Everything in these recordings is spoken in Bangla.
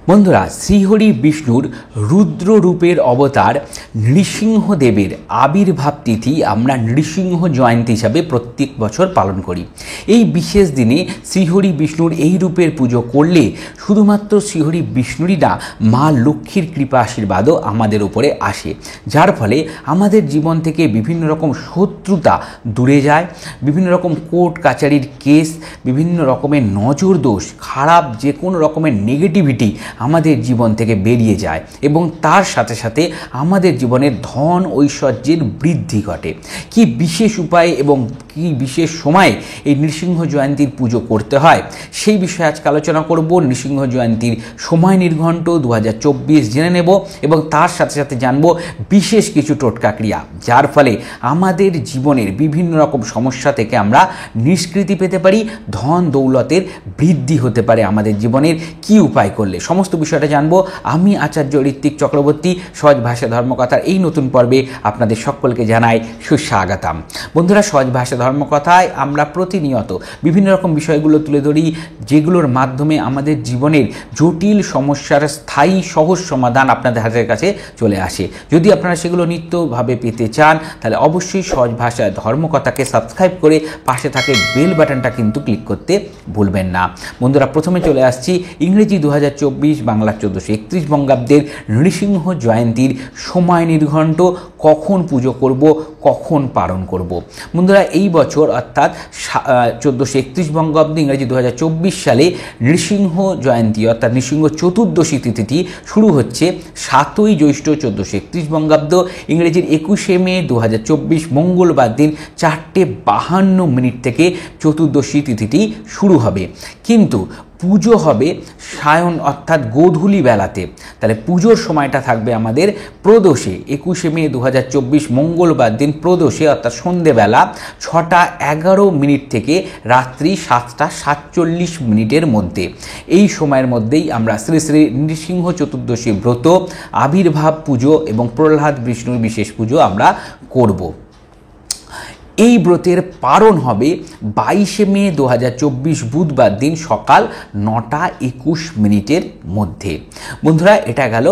বন্ধুরা, শ্রীহরি বিষ্ণুর রুদ্র রূপের অবতার নৃসিংহদেবের আবির্ভাব তিথি আমরা নৃসিংহ জয়ন্তী হিসাবে প্রত্যেক বছর পালন করি। এই বিশেষ দিনে শ্রীহরি বিষ্ণুর এই রূপের পুজো করলে শুধুমাত্র শ্রীহরি বিষ্ণুরই না, মা লক্ষ্মীর কৃপা আশীর্বাদও আমাদের উপরে আসে, যার ফলে আমাদের জীবন থেকে বিভিন্ন রকম শত্রুতা দূরে যায়, বিভিন্ন রকম কোর্ট কাচারির কেস, বিভিন্ন রকমের নজর দোষ, খারাপ যে কোনো রকমের নেগেটিভিটি আমাদের জীবন থেকে বেরিয়ে যায় এবং তার সাথে সাথে আমাদের জীবনের ধন ঐশ্বর্যের বৃদ্ধি ঘটে। কি বিশেষ উপায় এবং কি বিশেষ সময়ে এই নৃসিংহ জয়ন্তীর পুজো করতে হয় সেই বিষয়ে আজকে আলোচনা করব। নৃসিংহ জয়ন্তীর সময় নির্ঘণ্ট 2024 জেনে নেব এবং তার সাথে সাথে জানব বিশেষ কিছু টোটকা ক্রিয়া, যার ফলে আমাদের জীবনের বিভিন্ন রকম সমস্যা থেকে আমরা নিষ্কৃতি পেতে পারি, ধন দৌলতের বৃদ্ধি হতে পারে আমাদের জীবনের কি উপায় করলে। সমস্ত বিষয়টা জানবো। আমি আচার্য ঋত্বিক চক্রবর্তী, সহজ ভাষা ধর্মকথার এই নতুন পর্বে আপনাদের সকলকে জানাই সুস্বাগতম। বন্ধুরা, সহজ ভাষা ধর্মকথায় আমরা প্রতিনিয়ত বিভিন্ন রকম বিষয়গুলো তুলে ধরি, যেগুলোর মাধ্যমে আমাদের জীবনের জটিল সমস্যার স্থায়ী সহজ সমাধান আপনাদের হাতের কাছে চলে আসে। যদি আপনারা সেগুলো নিত্যভাবে পেতে চান তাহলে অবশ্যই সহজ ভাষা ধর্মকথাকে সাবস্ক্রাইব করে পাশে থাকে বেল বাটনটা কিন্তু ক্লিক করতে ভুলবেন না। বন্ধুরা, প্রথমে চলে আসছি ইংরেজি 2024 বাংলা 1431 বঙ্গাব্দের নৃসিংহ জয়ন্তীর সময় নির্ঘণ্ট, কখন পুজো করব, কখন পালন করব। বন্ধুরা, এই বছর অর্থাৎ 1431 বঙ্গাব্দ ইংরেজি 2024 সালে নৃসিংহ জয়ন্তী অর্থাৎ নৃসিংহ চতুর্দশী তিথিটি শুরু হচ্ছে 7ই জ্যৈষ্ঠ 1431 বঙ্গাব্দ ইংরেজির 21শে মে 2024 মঙ্গলবার দিন 4:52 থেকে চতুর্দশী তিথিটি শুরু হবে। কিন্তু পুজো হবে সায়ন অর্থাৎ গোধূলি বেলাতে। তাহলে পুজোর সময়টা থাকবে আমাদের প্রদোষে, 21শে মে 2024 মঙ্গলবার দিন প্রদোষে অর্থাৎ সন্ধেবেলা 6:11 থেকে রাত্রি 7:47 মধ্যে। এই সময়ের মধ্যেই আমরা শ্রী শ্রী নৃসিংহ চতুর্দশী ব্রত, আবির্ভাব পুজো এবং প্রহ্লাদ বিষ্ণুর বিশেষ পুজো আমরা করব। এই ব্রতের পারণ হবে 22শে মে 2024 বুধবার দিন সকাল 9:21 মধ্যে। বন্ধুরা, এটা গেল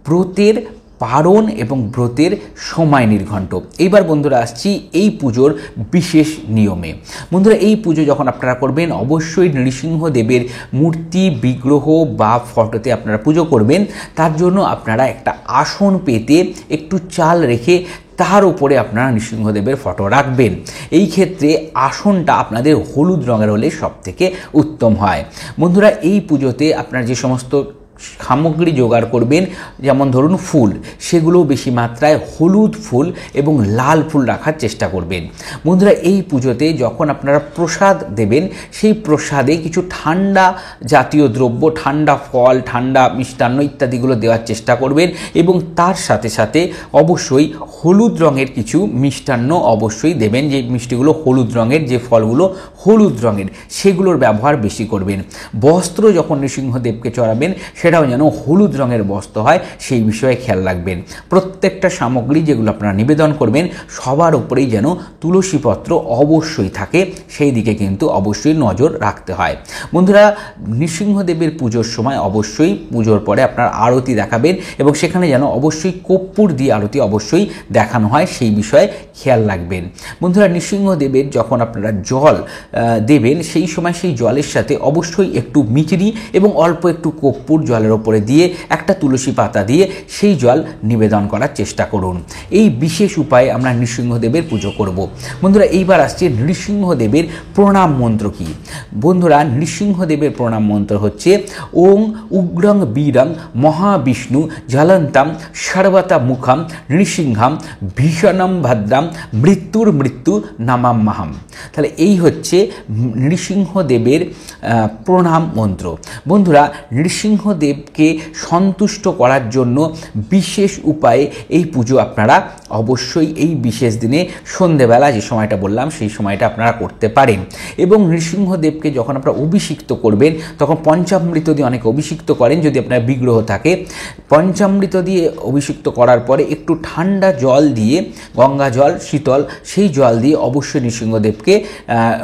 ব্রতের পারণ এবং ব্রতের সময় নির্ঘণ্ট। এইবার বন্ধুরা আসছি এই পুজোর বিশেষ নিয়মে। বন্ধুরা, এই পুজো যখন আপনারা করবেন অবশ্যই নৃসিংহদেবের মূর্তি, বিগ্রহ বা ফটোতে আপনারা পুজো করবেন। তার জন্য আপনারা একটা আসন পেতে একটু চাল রেখে তার উপরে আপনারা নৃসিংহদেবের ফটো রাখবেন। এই ক্ষেত্রে আসনটা আপনাদের হলুদ রঙের হলে সব থেকে উত্তম হয়। বন্ধুরা, এই পুজোতে আপনারা যে সমস্ত সামগ্রী জোগাড় করবেন, যেমন ধরুন ফুল, সেগুলো বেশি মাত্রায় হলুদ ফুল এবং লাল ফুল রাখার চেষ্টা করবেন। বন্ধুরা, এই পুজোতে যখন আপনারা প্রসাদ দেবেন সেই প্রসাদে কিছু ঠান্ডা জাতীয় দ্রব্য, ঠান্ডা ফল, ঠান্ডা মিষ্টান্ন ইত্যাদিগুলো দেওয়ার চেষ্টা করবেন এবং তার সাথে সাথে অবশ্যই হলুদ রঙের কিছু মিষ্টান্ন অবশ্যই দেবেন। যে মিষ্টিগুলো হলুদ রঙের, যে ফলগুলো হলুদ রঙের, সেগুলোর ব্যবহার বেশি করবেন। বস্ত্র যখন নৃসিংহদেবকে চড়াবেন সেটাও যেন হলুদ রঙের বস্ত্র হয় সেই বিষয়ে খেয়াল রাখবেন। প্রত্যেকটা সামগ্রী যেগুলো আপনারা নিবেদন করবেন সবার উপরেই যেন তুলসীপত্র অবশ্যই থাকে, সেই দিকে কিন্তু অবশ্যই নজর রাখতে হয়। বন্ধুরা, নৃসিংহদেবের পুজোর সময় অবশ্যই পুজোর পরে আপনারা আরতি দেখাবেন এবং সেখানে যেন অবশ্যই কর্পূর দিয়ে আরতি অবশ্যই দেখানো হয় সেই বিষয়ে খেয়াল রাখবেন। বন্ধুরা, নৃসিংহদেবের যখন আপনারা জল দেবেন সেই সময় সেই জলের সাথে অবশ্যই একটু মিচড়ি এবং অল্প একটু কর্পূর জলের ওপরে দিয়ে একটা তুলসী পাতা দিয়ে সেই জল নিবেদন করার চেষ্টা করুন। এই বিশেষ উপায়ে আমরা নৃসিংহদেবের পুজো করব। বন্ধুরা, এইবার আসছে নৃসিংহদেবের প্রণাম মন্ত্র কি। বন্ধুরা, নৃসিংহদেবের প্রণাম মন্ত্র হচ্ছে ওং উগ্রং বীরং মহাবিষ্ণু জ্বলন্তাম সর্বতা মুখম নৃসিংহম ভীষণম ভদ্রাম মৃত্যুর মৃত্যু নামাম্যহম। তাহলে এই হচ্ছে নৃসিংহদেবের প্রণাম মন্ত্র। বন্ধুরা, নৃসিংহদেবকে সন্তুষ্ট করার জন্য বিশেষ উপায়ে এই পুজো আপনারা অবশ্যই এই বিশেষ দিনে সন্ধেবেলা যে সময়টা বললাম সেই সময়টা আপনারা করতে পারেন। এবং নৃসিংহদেবকে যখন আপনারা অভিষিক্ত করবেন তখন পঞ্চামৃত দিয়ে অনেকে অভিষিক্ত করেন, যদি আপনার বিগ্রহ থাকে। পঞ্চামৃত দিয়ে অভিষিক্ত করার পরে একটু ঠান্ডা জল দিয়ে, গঙ্গা জল শীতল, সেই জল দিয়ে অবশ্যই নৃসিংহদেবকে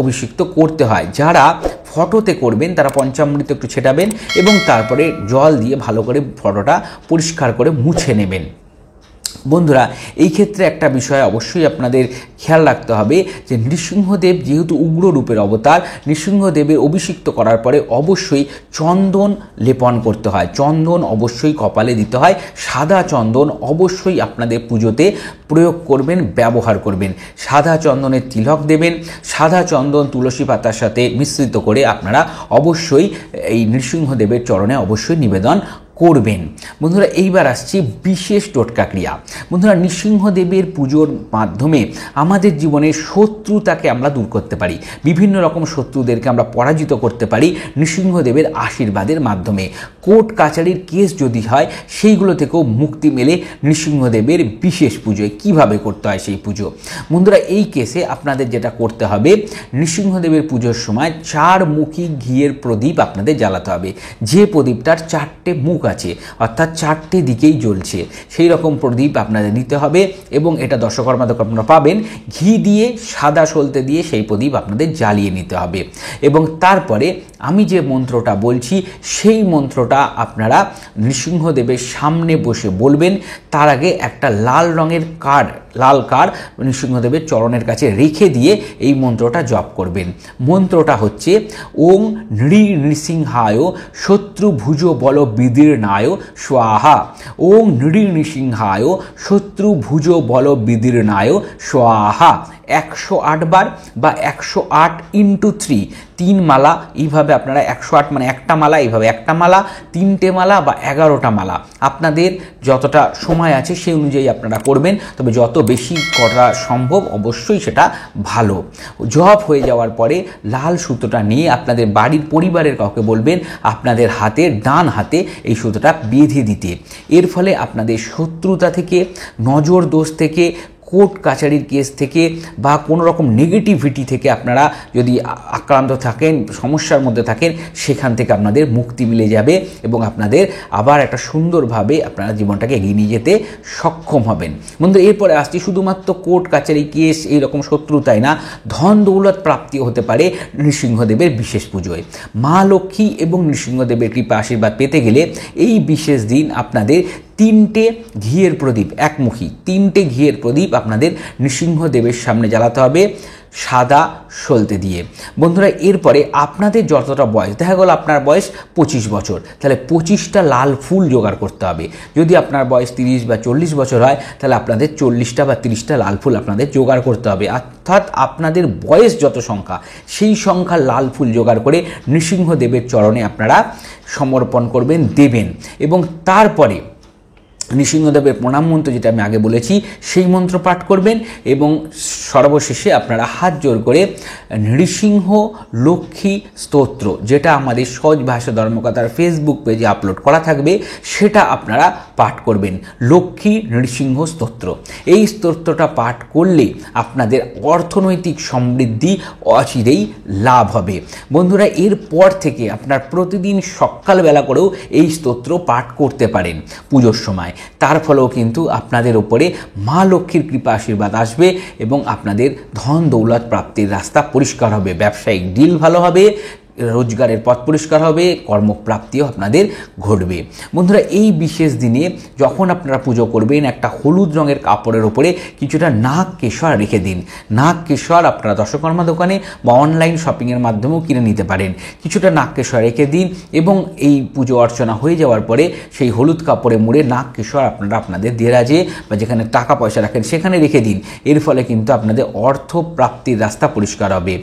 অভিষিক্ত করতে হয়। যারা ফটোতে করবেন তারা পঞ্চামৃত একটু ছেটাবেন এবং তারপরে জল দিয়ে ভালো করে ফটোটা পরিষ্কার করে মুছে নেবেন। বন্ধুরা, এই ক্ষেত্রে একটা বিষয় অবশ্যই আপনাদের খেয়াল রাখতে হবে যে নৃসিংহদেব যেহেতু উগ্র রূপের অবতার, নৃসিংহদেবের অভিষিক্ত করার পরে অবশ্যই চন্দন লেপন করতে হয়, চন্দন অবশ্যই কপালে দিতে হয়, সাদা চন্দন অবশ্যই আপনাদের পুজোতে প্রয়োগ করবেন, ব্যবহার করবেন। সাদা চন্দনের তিলক দেবেন, সাদা চন্দন তুলসী পাতার সাথে মিশ্রিত করে আপনারা অবশ্যই এই নৃসিংহদেবের চরণে অবশ্যই নিবেদন করবেন। বন্ধুরা, এইবার আসছি বিশেষ টোটকা ক্রিয়া। বন্ধুরা, নৃসিংহদেবের পুজোর মাধ্যমে আমাদের জীবনের শত্রুতাকে আমরা দূর করতে পারি, বিভিন্ন রকম শত্রুদেরকে আমরা পরাজিত করতে পারি নৃসিংহদেবের আশীর্বাদের মাধ্যমে। কোর্ট কাছারির কেস যদি হয় সেইগুলো থেকেও মুক্তি মেলে নৃসিংহদেবের বিশেষ পুজোয়। কিভাবে করতে হয় সেই পুজো? বন্ধুরা, এই কেসে আপনাদের যেটা করতে হবে, নৃসিংহদেবের পুজোর সময় 4 মুখী ঘিয়ের প্রদীপ আপনাদের জ্বালাতে হবে। যে প্রদীপটার 4টে মুখ আছে, অর্থাৎ 4টে দিকেই জ্বলছে, সেই রকম প্রদীপ আপনাদের নিতে হবে এবং এটা দশকর্মা থেকে আপনারা পাবেন। ঘি দিয়ে সাদা সলতে দিয়ে সেই প্রদীপ আপনাদের জ্বালিয়ে নিতে হবে এবং তারপরে আমি যে মন্ত্রটা বলছি সেই মন্ত্রটা আপনারা নৃসিংহদেবের সামনে বসে বলবেন। তার আগে একটা লাল রঙের লাল কার্ড নৃসিংহদেবের চরণের কাছে রেখে দিয়ে এই মন্ত্রটা জপ করবেন। মন্ত্রটা হচ্ছে ওং নৃসিংহায় শত্রুভুজ বল বিদীর্ণায় স্বাহা। ওং নৃসিংহায় শত্রুভুজ বল বিদীর্ণায় স্বাহা। 108 বার বা 108 × 3, 3 মালা। এইভাবে আপনারা 108 মানে একটা মালা, এইভাবে একটা মালা, 3টে মালা বা 11টা মালা, আপনাদের যতটা সময় আছে সেই অনুযায়ী আপনারা করবেন। তবে যত বেশি করা সম্ভব অবশ্যই সেটা ভালো। জপ হয়ে যাওয়ার পরে লাল সুতোটা নিয়ে আপনাদের বাড়ির পরিবারের কাউকে বলবেন আপনাদের ডান হাতে এই সুতোটা বেঁধে দিতে। এর ফলে আপনাদের শত্রুতা থেকে, নজর দোষ থেকে, কোর্ট কাছারির কেস থেকে বা কোনো রকম নেগেটিভিটি থেকে আপনারা যদি আক্রান্ত থাকেন, সমস্যার মধ্যে থাকেন, সেখান থেকে আপনাদের মুক্তি মিলে যাবে এবং আপনাদের আবার একটা সুন্দরভাবে আপনারা জীবনটাকে এগিয়ে নিয়ে যেতে সক্ষম হবেন। বন্ধু, এরপরে আসছি শুধুমাত্র কোর্ট কাছারি কেস এইরকম শত্রুতাই না, ধন দৌলত প্রাপ্তিও হতে পারে নৃসিংহদেবের বিশেষ পুজোয়। মা লক্ষ্মী এবং নৃসিংহদেবের কৃপা আশীর্বাদ পেতে গেলে এই বিশেষ দিন আপনাদের 3টে ঘিয়ের প্রদীপ, একমুখী 3টে ঘিয়ের প্রদীপ আপনাদের নৃসিংহদেবের সামনে জ্বালাতে হবে সাদা সলতে দিয়ে। বন্ধুরা, এরপরে আপনাদের যতটা বয়স, দেখা গেল আপনার বয়স 25 বছর, তাহলে 25টা লাল ফুল জোগাড় করতে হবে। যদি আপনার বয়স 30 বা 40 বছর হয় তাহলে আপনাদের 40টা বা 30টা লাল ফুল আপনাদের জোগাড় করতে হবে। অর্থাৎ আপনাদের বয়স যত সংখ্যা সেই সংখ্যার লাল ফুল জোগাড় করে নৃসিংহদেবের চরণে আপনারা সমর্পণ করবেন, দেবেন এবং তারপরে নৃসিংহদেবের প্রণাম মন্ত্র যেটা আমি আগে বলেছি সেই মন্ত্র পাঠ করবেন এবং সর্বশেষে আপনারা হাত জোর করে নৃসিংহ লক্ষ্মী স্তোত্র, যেটা আমাদের সহজ ভাষা ধর্মকথার ফেসবুক পেজে আপলোড করা থাকবে, সেটা আপনারা পাঠ করবেন। লক্ষ্মী নৃসিংহ স্তোত্র, এই স্তোত্রটা পাঠ করলে আপনাদের অর্থনৈতিক সমৃদ্ধি অচিরেই লাভ হবে। বন্ধুরা, এরপর থেকে আপনার প্রতিদিন সকালবেলা করেও এই স্তোত্র পাঠ করতে পারেন পুজোর সময়। তার ফলেও কিন্তু আপনাদের ওপরে মা লক্ষ্মীর কৃপা আশীর্বাদ আসবে এবং আপনাদের ধন দৌলত প্রাপ্তির রাস্তা পরিষ্কার হবে, ব্যবসায়িক ডিল ভালো হবে, রোজগারের পথ পরিষ্কার হবে, কর্মপ্রাপ্তিও আপনাদের ঘটবে। বন্ধুরা, এই বিশেষ দিনে যখন আপনারা পুজো করবেন একটা হলুদ রঙের কাপড়ের ওপরে কিছুটা নাগ কেশর রেখে দিন। নাগ কেশর আপনারা দশকর্মা দোকানে বা অনলাইন শপিংয়ের মাধ্যমেও কিনে নিতে পারেন। কিছুটা নাগ কেশর রেখে দিন এবং এই পুজো অর্চনা হয়ে যাওয়ার পরে সেই হলুদ কাপড়ে মুড়ে নাগ কেশর আপনারা আপনাদের দেরাজে বা যেখানে টাকা পয়সা রাখেন সেখানে রেখে দিন। এর ফলে কিন্তু আপনাদের অর্থ প্রাপ্তির রাস্তা পরিষ্কার হবে।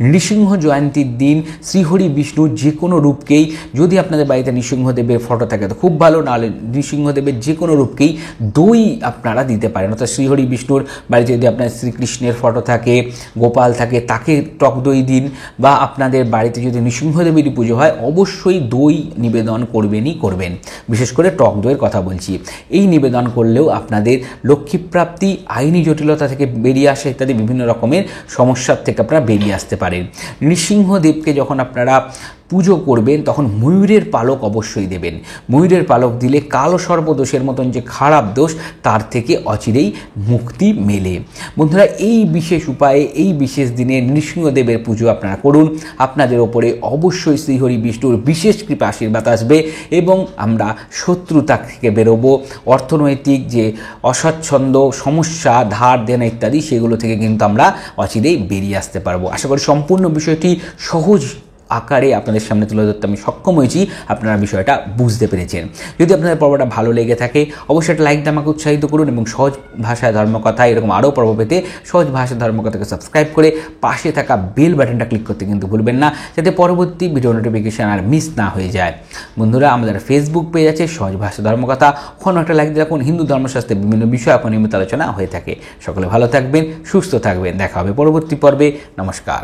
নৃসিংহ জয়ন্তীর দিন শ্রীহরি বিষ্ণুর যে কোনো রূপকেই, যদি আপনাদের বাড়িতে নৃসিংহদেবের ফটো থাকে তো খুব ভালো, নাহলে নৃসিংহদেবের যে কোনো রূপকেই দই আপনারা দিতে পারেন। অর্থাৎ শ্রীহরি বিষ্ণুর বাড়িতে যদি আপনার শ্রীকৃষ্ণের ফটো থাকে, গোপাল থাকে, তাকে টক দই দিন, বা আপনাদের বাড়িতে যদি নৃসিংহদেবেরই পুজো হয় অবশ্যই দই নিবেদন করবেন। বিশেষ করে টক দইয়ের কথা বলছি। এই নিবেদন করলেও আপনাদের লক্ষ্মীপ্রাপ্তি, আইনি জটিলতা থেকে বেরিয়ে আসা ইত্যাদি বিভিন্ন রকমের সমস্যার থেকে আপনারা বেরিয়ে আসতে পারেন। নৃসিংহদেবকে যখন আপনারা আপনারা পুজো করবেন তখন ময়ূরের পালক অবশ্যই দেবেন। ময়ূরের পালক দিলে কালো সর্পদোষের মতন যে খারাপ দোষ তার থেকে অচিরেই মুক্তি মেলে। বন্ধুরা, এই বিশেষ উপায়ে এই বিশেষ দিনে নৃসিংহদেবের পুজো আপনারা করুন। আপনাদের ওপরে অবশ্যই শ্রীহরি বিষ্ণুর বিশেষ কৃপা আশীর্বাদ আসবে এবং আমরা শত্রুতা থেকে বেরোবো। অর্থনৈতিক যে অস্বচ্ছন্দ সমস্যা, ধার দেনা ইত্যাদি, সেগুলো থেকে কিন্তু আমরা অচিরেই বেরিয়ে আসতে পারবো। আশা করি সম্পূর্ণ বিষয়টি সহজ আকারে আপনাদের সামনে তুলে ধরতে আমি সক্ষম হয়েছি, আপনারা বিষয়টা বুঝতে পেরেছেন। যদি আপনাদের পর্বটা ভালো লেগে থাকে অবশ্যই একটা লাইক দিয়ে আমাকে উৎসাহিত করুন এবং সহজ ভাষায় ধর্মকথা এরকম আরও পর্ব পেতে সহজ ভাষায় ধর্মকথাকে সাবস্ক্রাইব করে পাশে থাকা বেল বাটনটা ক্লিক করতে কিন্তু ভুলবেন না, যাতে পরবর্তী ভিডিও নোটিফিকেশান আর মিস না হয়ে যায়। বন্ধুরা, আমাদের ফেসবুক পেজ আছে সহজ ভাষা ধর্মকথা, ওখানে একটা লাইক দিয়ে রাখুন। হিন্দু ধর্মশাস্ত্রের বিভিন্ন বিষয় এখন নিয়মিত আলোচনা হয়ে থাকে। সকলে ভালো থাকবেন, সুস্থ থাকবেন, দেখা হবে পরবর্তী পর্বে। নমস্কার।